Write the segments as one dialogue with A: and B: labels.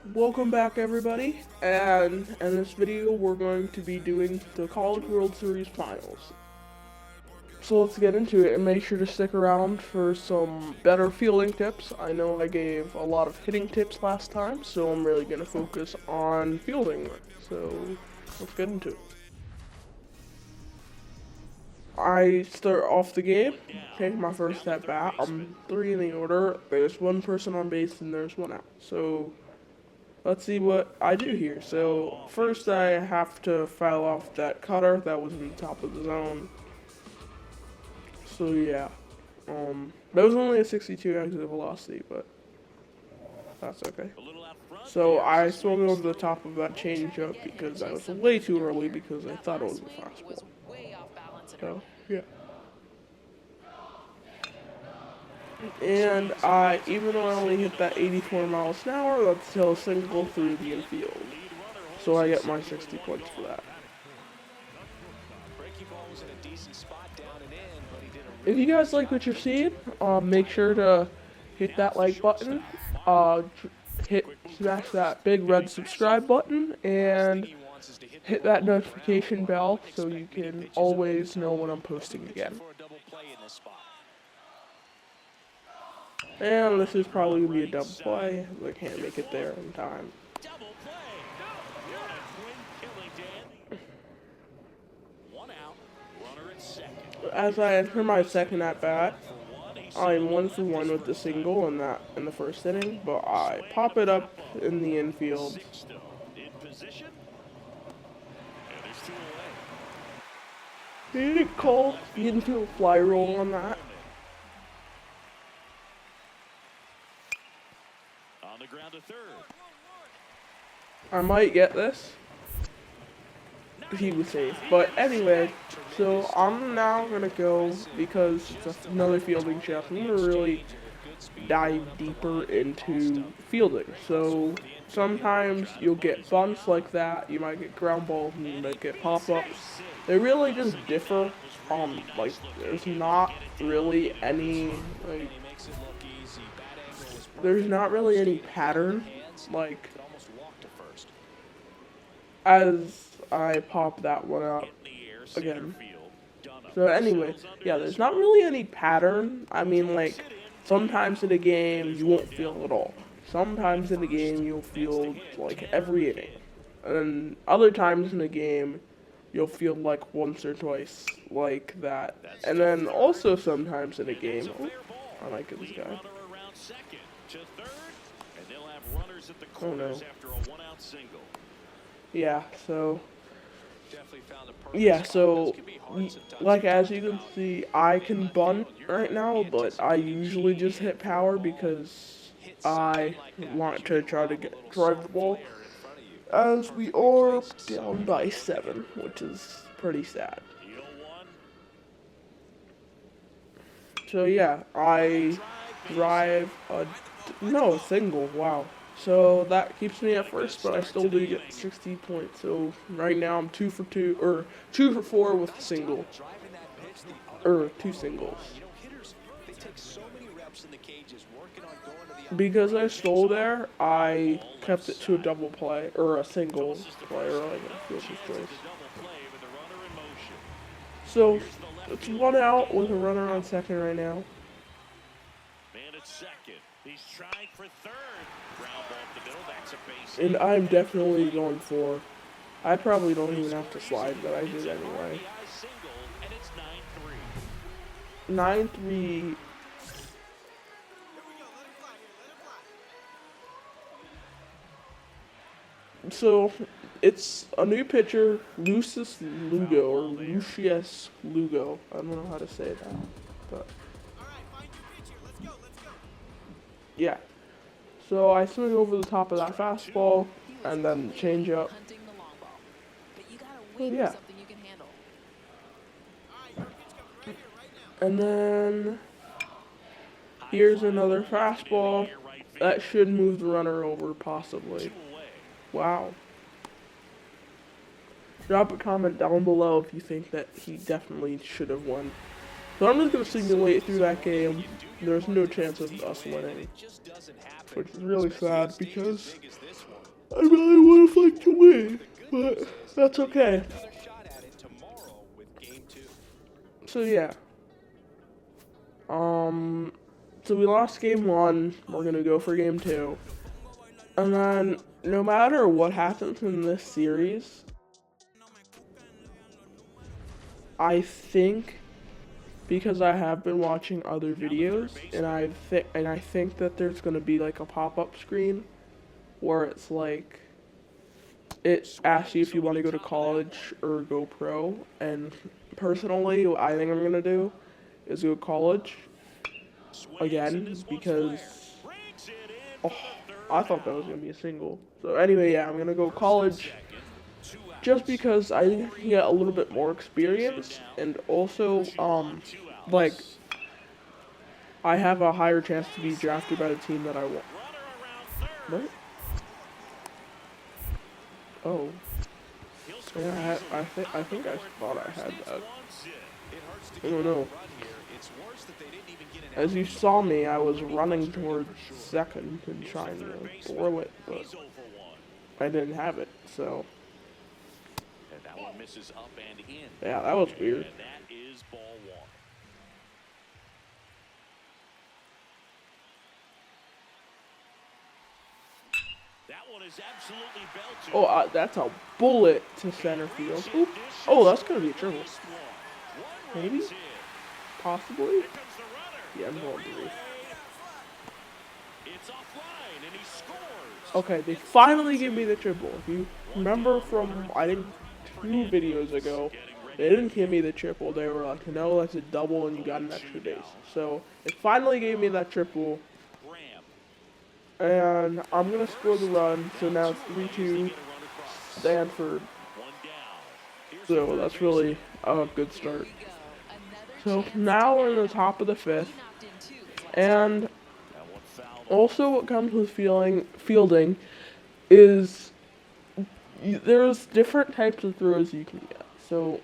A: Welcome back, everybody, and in this video we're going to be doing the College World Series Finals. So let's get into it, and make sure to stick around for some better fielding tips. I know I gave a lot of hitting tips last time, so I'm really going to focus on fielding. So let's get into it. I start off the game, take my first at bat. I'm 3 in the order. There's one person on base and there's one out. So let's see what I do here. So first I have to foul off that cutter that was in the top of the zone. So yeah, that was only a 62 exit velocity, but that's okay. So I swung over the top of that changeup because I was way too early because I thought it was a fastball. So yeah. And even though I only hit that 84 miles an hour, that's still a single through the infield. So I get my 60 points for that. If you guys like what you're seeing, make sure to hit that like button, smash that big red subscribe button, and hit that notification bell so you can always know when I'm posting again. And this is probably going to be a double play. I can't make it there in time. As I enter my second at bat, I'm 1 for 1 with the single in the first inning, but I pop it up in the infield. He didn't call the infield fly roll on that. On the ground to third. I might get this. He was safe. But anyway, so I'm now going to go, because it's another fielding chef, I'm going to really dive deeper into fielding. So sometimes you'll get bunts like that, you might get ground balls, and you might get pop-ups. They really just differ. Like, there's not really any, there's not really any pattern, like, as I pop that one up again. So anyway, yeah, there's not really any pattern. I mean, like, sometimes in a game you won't feel it all. Sometimes in a game you'll feel like every inning. And other times in a game you'll feel like once or twice like that. And then also sometimes in a game, I like this guy. Oh no. Yeah, so like, as you can see, I can bunt right now, but I usually just hit power because I want to try to drive the ball, as we are down by 7, which is pretty sad. So yeah, I drive a single, wow. So that keeps me at first, but I still do get 60 points. So right now I'm 2 for 2, or 2 for 4 with the single, or 2 singles. Because I stole there, I kept it to a double play, or a single play, or like a fielder's choice. So it's 1 out with a runner on second right now. He's trying for third. And I'm definitely going for. I probably don't even have to slide, but I did anyway. 9-3. So it's a new pitcher, Lucius Lugo, or Lucius Lugo. I don't know how to say that, but yeah. So I swing over the top of that fastball, and then change up. Yeah. And then here's another fastball. That should move the runner over, possibly. Wow. Drop a comment down below if you think that he definitely should have won. So I'm just going to simulate through that game. There's no chance of us winning, which is really sad because I really would have liked to win, but that's okay. So yeah. So we lost game 1. We're gonna go for game 2. And then, no matter what happens in this series, I think, because I have been watching other videos, and I think that there's gonna be like a pop-up screen where it's like it asks you if you want to go to college or go pro. And personally, what I think I'm gonna do is go college again because I thought that was gonna be a single. So anyway, yeah, I'm gonna go college just because I think I can get a little bit more experience, and also like I have a higher chance to be drafted by the team that I want. What? Oh. Yeah, I think I thought I had that. I don't know. As you saw me, I was running towards second and trying to throw it, but I didn't have it, so. Yeah, that was weird. Oh, that's a bullet to center field. Oop. Oh, that's gonna be a triple. Maybe? Possibly? Yeah, I'm going 3. Okay, they finally gave me the triple. If you remember from, I think, 2 videos ago, they didn't give me the triple. They were like, no, that's a double and you got an extra base. So, they finally gave me that triple. And I'm going to score the run. So now it's 3-2 Stanford. So, that's really a good start. So, now we're in the top of the 5th. And also what comes with fielding is there's different types of throws you can get. So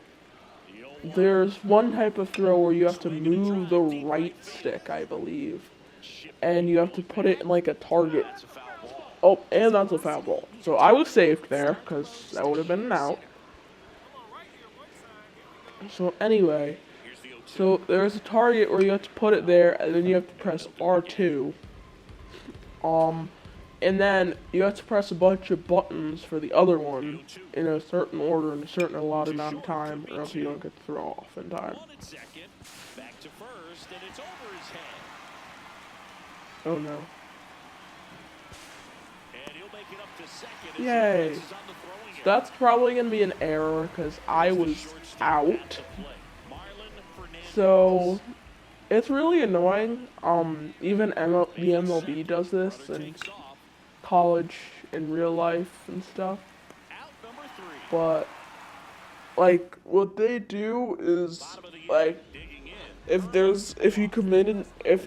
A: there's one type of throw where you have to move the right stick, I believe, and you have to put it in like a target. Oh, and that's a foul ball. So I was saved there because that would have been an out. So anyway, so there's a target where you have to put it there, and then you have to press R2. And then you have to press a bunch of buttons for the other one in a certain order in a certain allotted amount of time, or else you don't get to throw off in time. Oh no. Yay. That's probably going to be an error because I was out. So it's really annoying. Even the MLB does this in college, in real life and stuff. But like what they do is like if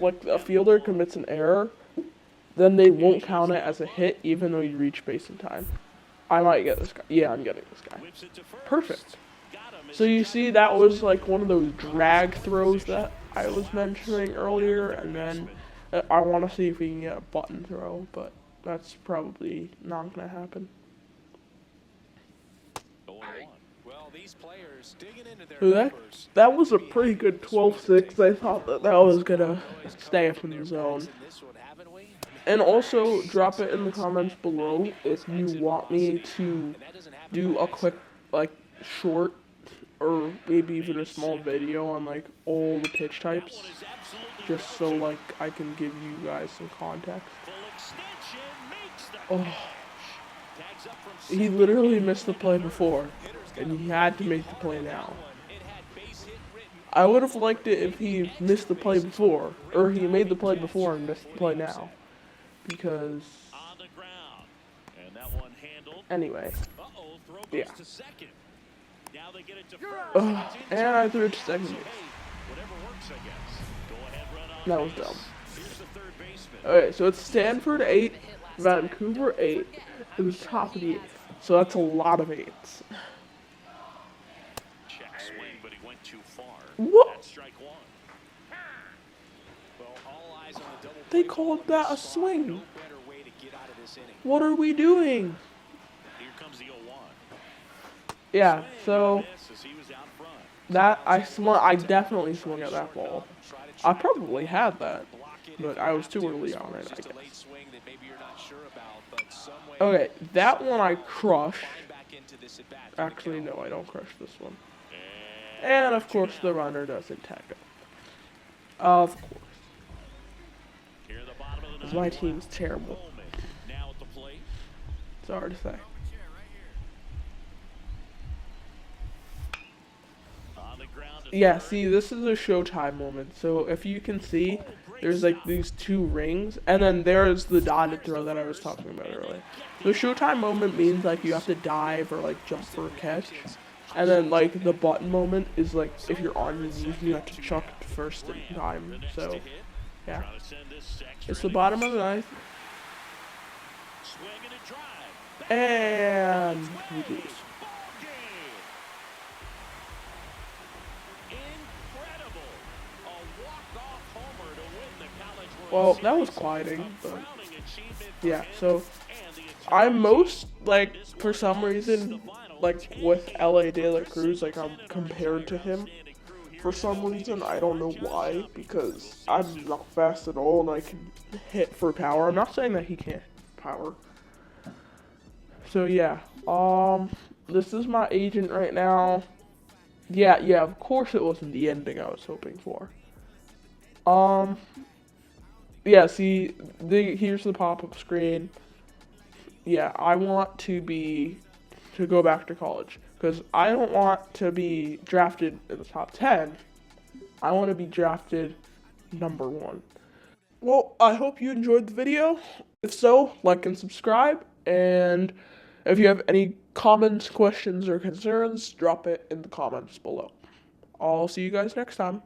A: like a fielder commits an error, then they won't count it as a hit even though you reach base in time. I might get this guy. Yeah, I'm getting this guy. Perfect. So you see, that was like one of those drag throws that I was mentioning earlier, and then I want to see if we can get a button throw, but that's probably not going to happen. So that was a pretty good 12-6. I thought that was going to stay up in the zone. And also, drop it in the comments below if you want me to do a quick, like, short, or maybe even a small video on, like, all the pitch types. Just so, like, I can give you guys some context. Oh. He literally missed the play before, and he had to make the play now. I would have liked it if he missed the play before, or he made the play before and missed the play now. Because, anyway, yeah. And I threw it to second base. That was dumb. Okay, so it's Stanford 8, Vancouver 8, and the top of the 8th. So that's a lot of 8s. What? They called that a swing. What are we doing? yeah, so I definitely swung at that ball. I probably had that, but I was too early on it, I guess. Okay, that one I crushed. Actually, no, I don't crush this one. And of course, the runner doesn't tag up. Of course. Because my team's terrible. It's hard to say. Yeah, see, this is a Showtime moment. So if you can see, there's like these two rings, and then there's the dotted throw that I was talking about earlier. The Showtime moment means like you have to dive or like jump for a catch. And then like the button moment is like if you're on your knees, you have to chuck it first in time. So yeah. It's the bottom of the ninth. And we lose. Well, that was quieting, but yeah, so I'm most, like, for some reason, like, with LA De La Cruz, like, I'm compared to him. For some reason, I don't know why, because I'm not fast at all, and I can hit for power. I'm not saying that he can't hit power. So, yeah, this is my agent right now. Yeah, of course it wasn't the ending I was hoping for. Yeah, see, here's the pop-up screen. Yeah, I want to go back to college, because I don't want to be drafted in the top 10. I want to be drafted number 1. Well, I hope you enjoyed the video. If so, like and subscribe, and if you have any comments, questions, or concerns, drop it in the comments below. I'll see you guys next time.